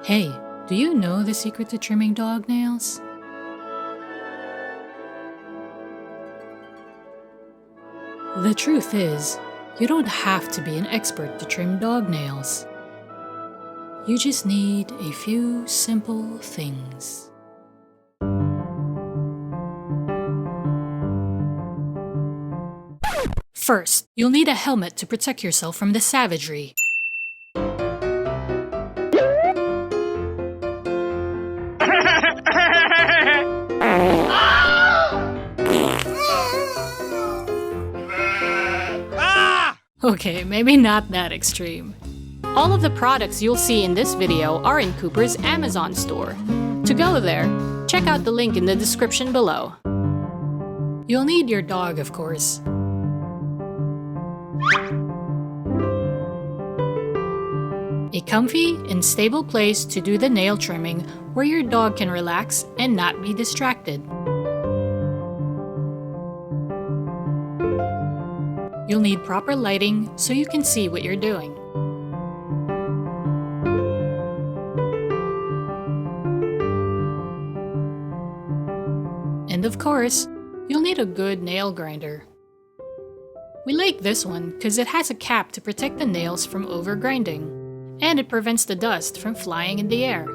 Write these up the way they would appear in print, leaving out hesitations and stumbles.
Hey, do you know the secret to trimming dog nails? The truth is, you don't have to be an expert to trim dog nails. You just need a few simple things. First, you'll need a helmet to protect yourself from the savagery. Okay, maybe not that extreme. All of the products you'll see in this video are in Cooper's Amazon store. To go there, check out the link in the description below. You'll need your dog, of course. A comfy and stable place to do the nail trimming where your dog can relax and not be distracted. You'll need proper lighting so you can see what you're doing. And of course, you'll need a good nail grinder. We like this one because it has a cap to protect the nails from over-grinding, and it prevents the dust from flying in the air.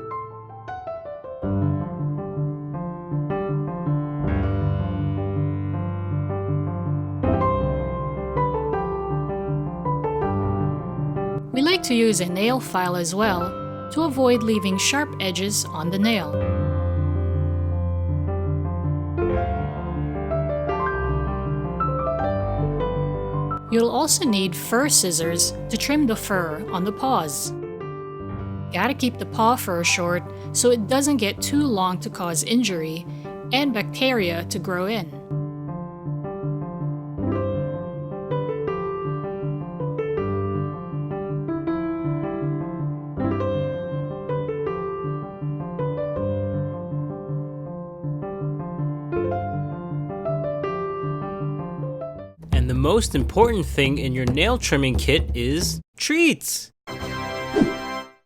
We like to use a nail file as well to avoid leaving sharp edges on the nail. You'll also need fur scissors to trim the fur on the paws. Gotta keep the paw fur short so it doesn't get too long to cause injury and bacteria to grow in. And the most important thing in your nail trimming kit is treats.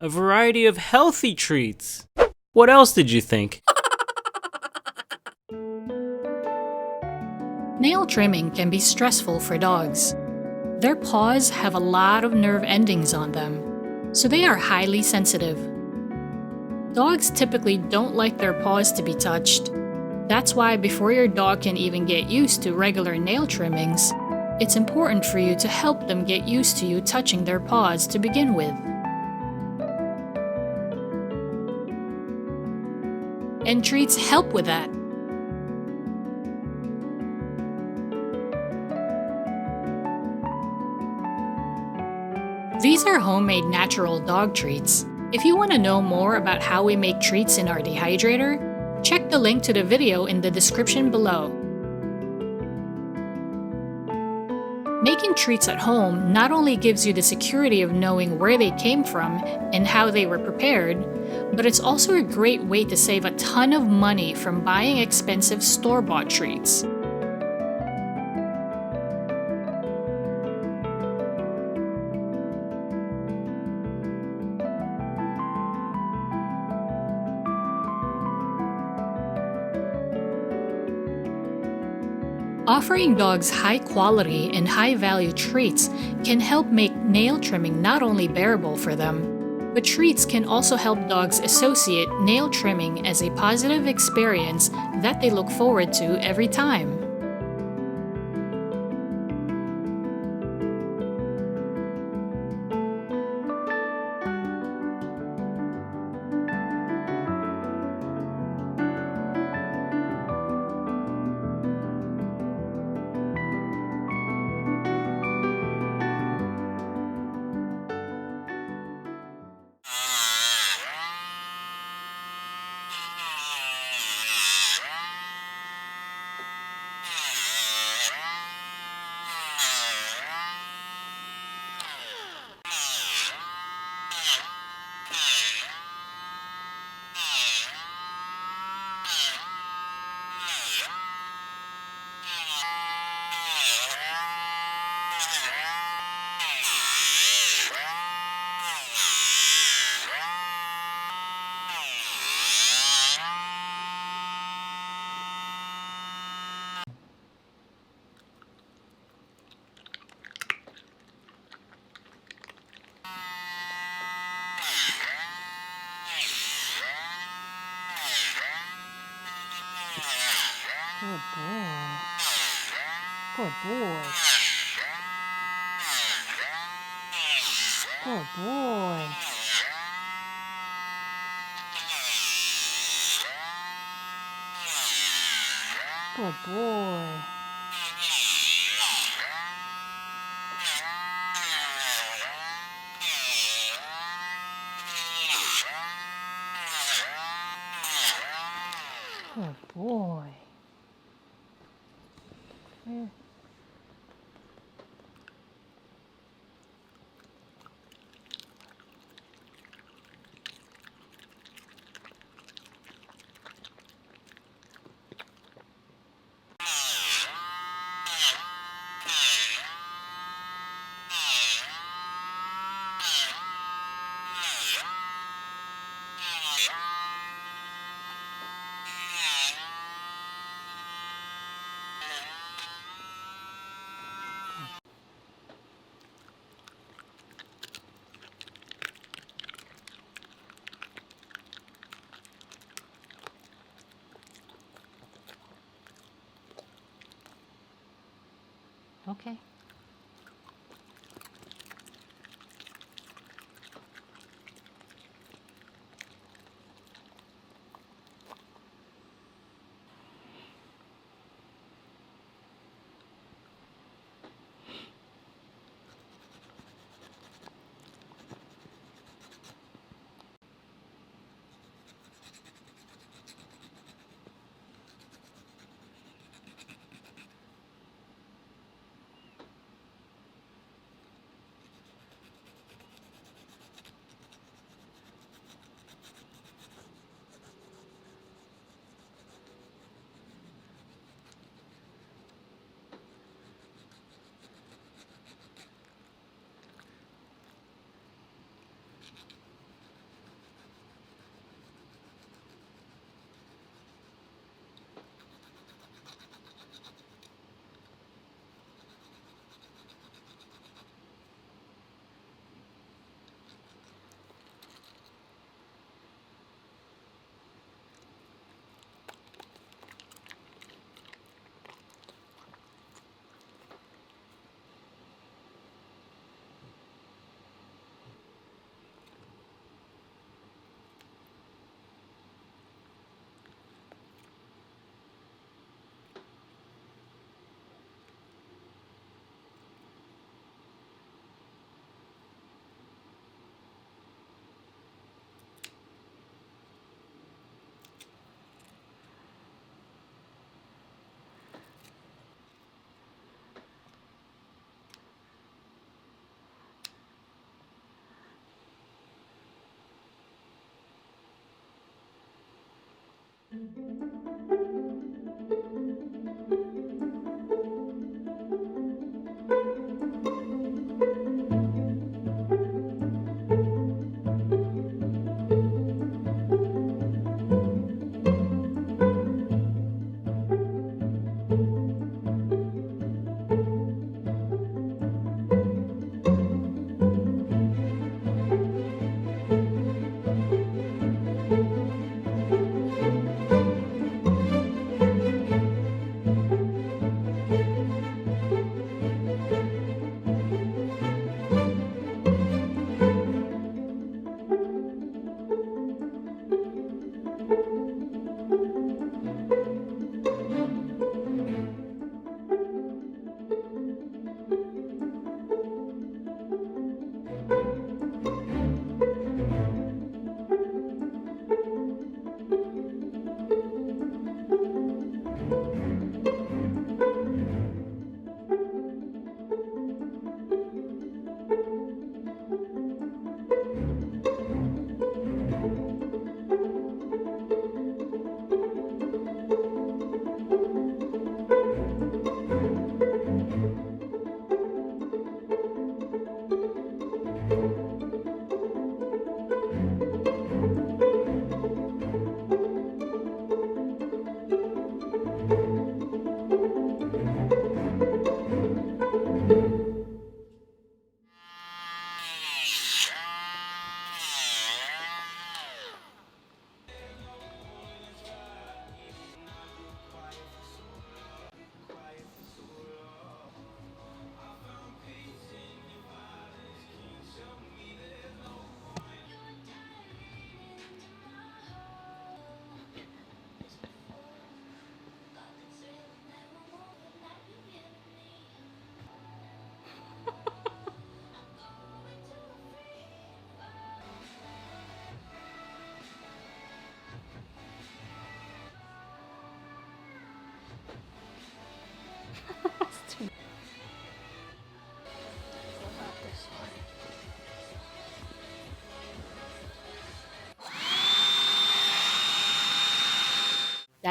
A variety of healthy treats. What else did you think? Nail trimming can be stressful for dogs. Their paws have a lot of nerve endings on them, so they are highly sensitive. Dogs typically don't like their paws to be touched. That's why before your dog can even get used to regular nail trimmings, it's important for you to help them get used to you touching their paws to begin with. And treats help with that. These are homemade natural dog treats. If you want to know more about how we make treats in our dehydrator, check the link to the video in the description below. Making treats at home not only gives you the security of knowing where they came from and how they were prepared, but it's also a great way to save a ton of money from buying expensive store-bought treats. Offering dogs high-quality and high-value treats can help make nail trimming not only bearable for them, but treats can also help dogs associate nail trimming as a positive experience that they look forward to every time. Good boy. Good boy. Good boy. Good boy. Here. Okay.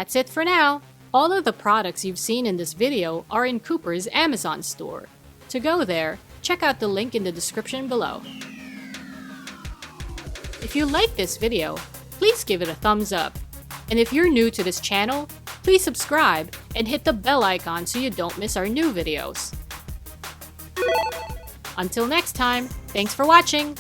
That's it for now. All of the products you've seen in this video are in Cooper's Amazon store. To go there, check out the link in the description below. If you like this video, please give it a thumbs up. And if you're new to this channel, please subscribe and hit the bell icon so you don't miss our new videos. Until next time, thanks for watching!